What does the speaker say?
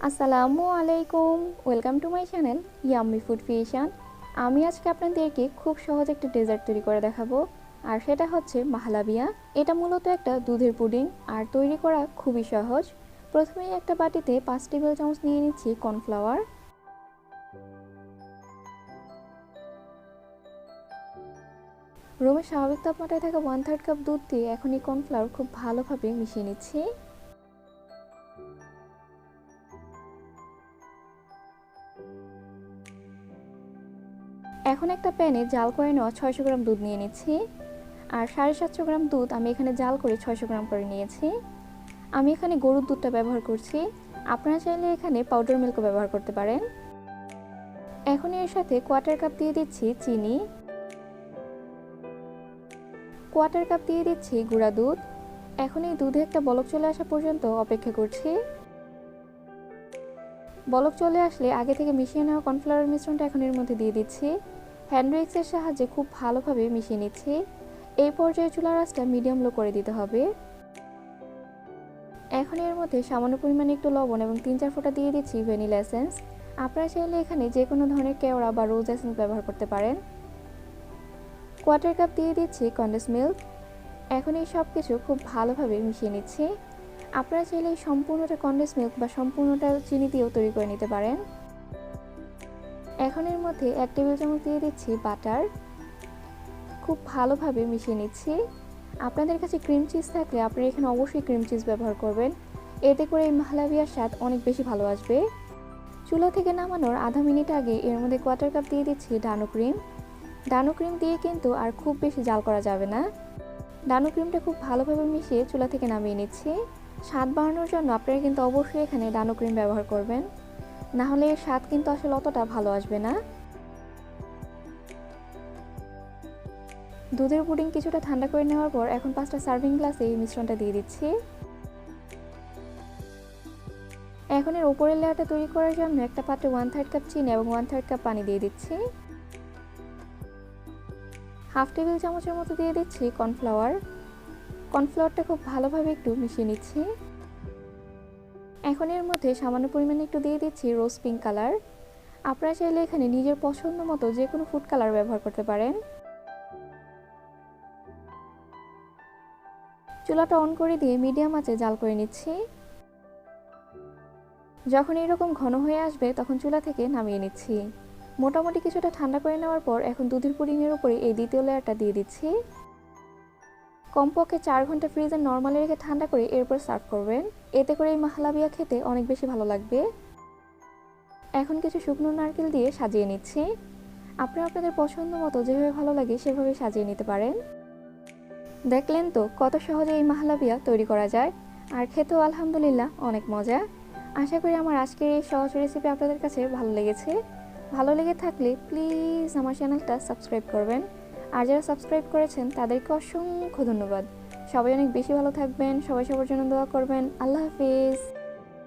আসসালামু আলাইকুম, welcome to my channel yummy food fusion. আমি আজকে আপনাদেরকে খুব সহজ একটা ডেজার্ট তৈরি করে দেখাবো, আর সেটা হচ্ছে মাহালাবিয়া। এটা মূলত একটা দুধের পুডিং, আর তৈরি করা খুবই সহজ। প্রথমেই একটা বাটিতে 5 টেবিল চামচ নিয়ে নিচ্ছি কর্নফ্লাওয়ার। রুমের স্বাভাবিক তাপমাত্রায় থাকা 1/3 কাপ দুধ দিয়ে এখন এই কর্নফ্লাওয়ার খুব ভালোভাবে মিশিয়ে নিচ্ছি। এখন একটা প্যানে জাল করে নেওয়া 600 গ্রাম দুধ নিয়ে নিচ্ছি, আর 750 গ্রাম দুধ আমি এখানে জাল করে 600 গ্রাম করে নিয়েছি। আমি এখানে গরুর দুধটা ব্যবহার করছি, আপনারা চাইলে এখানে পাউডার মিল্কও ব্যবহার করতে পারেন। এখন এর সাথে 1/4 কাপ দিয়ে দিচ্ছি চিনি, 1/4 কাপ দিয়ে দিচ্ছি গুঁড়া দুধ। এখন এই দুধে একটা বলক চলে আসা পর্যন্ত অপেক্ষা করছি। বলক চলে আসলে আগে থেকে মিশিয়ে নেওয়া কর্নফ্লাওয়ার মিশ্রণটা এখন এর মধ্যে দিয়ে দিচ্ছি। হ্যান্ড উইক্সের সাহায্যে খুব ভালোভাবে মিশিয়ে নিচ্ছি। এই পর্যায়ে চুলার আঁচটা মিডিয়াম লো করে দিতে হবে। এখন এর মধ্যে সামান্য পরিমাণে একটু লবণ এবং 3-4 ফোঁটা দিয়ে দিচ্ছি ভ্যানিলা এসেন্স। আপনারা চাইলে এখানে যে কোনো ধরনের কেওড়া বা রোজ এসেন্স ব্যবহার করতে পারেন। 1/4 কাপ দিয়ে দিচ্ছি কনডেন্স মিল্ক। এখন এই সব কিছু খুব ভালোভাবে মিশিয়ে নিচ্ছি। আপনারা চাইলে সম্পূর্ণটা কনডেন্স মিল্ক বা সম্পূর্ণটা চিনি দিয়েও তৈরি করে নিতে পারেন। এখন এর মধ্যে 1 টেবিল চামচ দিয়ে দিচ্ছি বাটার। খুব ভালোভাবে মিশিয়ে নিচ্ছি। আপনাদের কাছে ক্রিম চিজ থাকলে আপনারা এখানে অবশ্যই ক্রিম চিজ ব্যবহার করবেন, এতে করে এই মাহলাবিয়ার স্বাদ অনেক বেশি ভালো আসবে। চুলা থেকে নামানোর আধা মিনিট আগে এর মধ্যে 1/4 কাপ দিয়ে দিচ্ছি ডানো ক্রিম। ডানো ক্রিম দিয়ে কিন্তু আর খুব বেশি জাল করা যাবে না। ডানো ক্রিমটা খুব ভালোভাবে মিশিয়ে চুলা থেকে নামিয়ে নিচ্ছি। স্বাদ বাড়ানোর জন্য আপনারা কিন্তু অবশ্যই এখানে ডানো ক্রিম ব্যবহার করবেন, না হলে এর স্বাদ কিন্তু আসলে অতটা ভালো আসবে না। দুধের পুডিং কিছুটা ঠান্ডা করে নেওয়ার পর এখন 5টা সার্ভিং গ্লাসে এই মিশ্রণটা দিয়ে দিচ্ছি। এখন এর উপরের লেয়ারটা তৈরি করার জন্য একটা পাত্রে 1/3 কাপ চিনি এবং 1/3 কাপ পানি দিয়ে দিচ্ছি। হাফ টেবিল চামচের মতো দিয়ে দিচ্ছি কর্নফ্লাওয়ার। কর্নফ্লাওয়ারটা খুব ভালোভাবে একটু মিশিয়ে নিচ্ছি। এখন এর মধ্যে সামান্য পরিমাণে একটু দিয়ে দিচ্ছি রোজ পিঙ্ক কালার। আপনারা চাইলে এখানে নিজের পছন্দ মতো যে কোনো ফুড কালার ব্যবহার করতে পারেন। চুলাটা অন করে দিয়ে মিডিয়াম আঁচে জাল করে নিচ্ছি। যখন এরকম ঘন হয়ে আসবে তখন চুলা থেকে নামিয়ে নিচ্ছি। মোটামুটি কিছুটা ঠান্ডা করে নেওয়ার পর এখন দুধের পুডিংয়ের উপরে এই দ্বিতীয় লেয়ারটা দিয়ে দিচ্ছি। কমপক্ষে 4 ঘন্টা ফ্রিজে নরমালি রেখে ঠান্ডা করে এরপর সার্ভ করবেন, এতে করে এই মাহলাবিয়া খেতে অনেক বেশি ভালো লাগবে। এখন কিছু শুকনো নারকেল দিয়ে সাজিয়ে নিচ্ছি। আপনারা আপনাদের পছন্দ মতো যেভাবে ভালো লাগে সেভাবে সাজিয়ে নিতে পারেন। দেখলেন তো কত সহজে এই মাহলাবিয়া তৈরি করা যায়, আর খেতেও আলহামদুলিল্লাহ অনেক মজা। আশা করি আমার আজকের এই সহজ রেসিপি আপনাদের কাছে ভালো লেগেছে। ভালো লেগে থাকলে প্লিজ আমার চ্যানেলটা সাবস্ক্রাইব করবেন, আর যারা সাবস্ক্রাইব করেছেন তাদেরকে অসংখ্য ধন্যবাদ। সবাই অনেক বেশি ভালো থাকবেন, সবাই সবার জন্য দোয়া করবেন। আল্লাহ হাফিজ।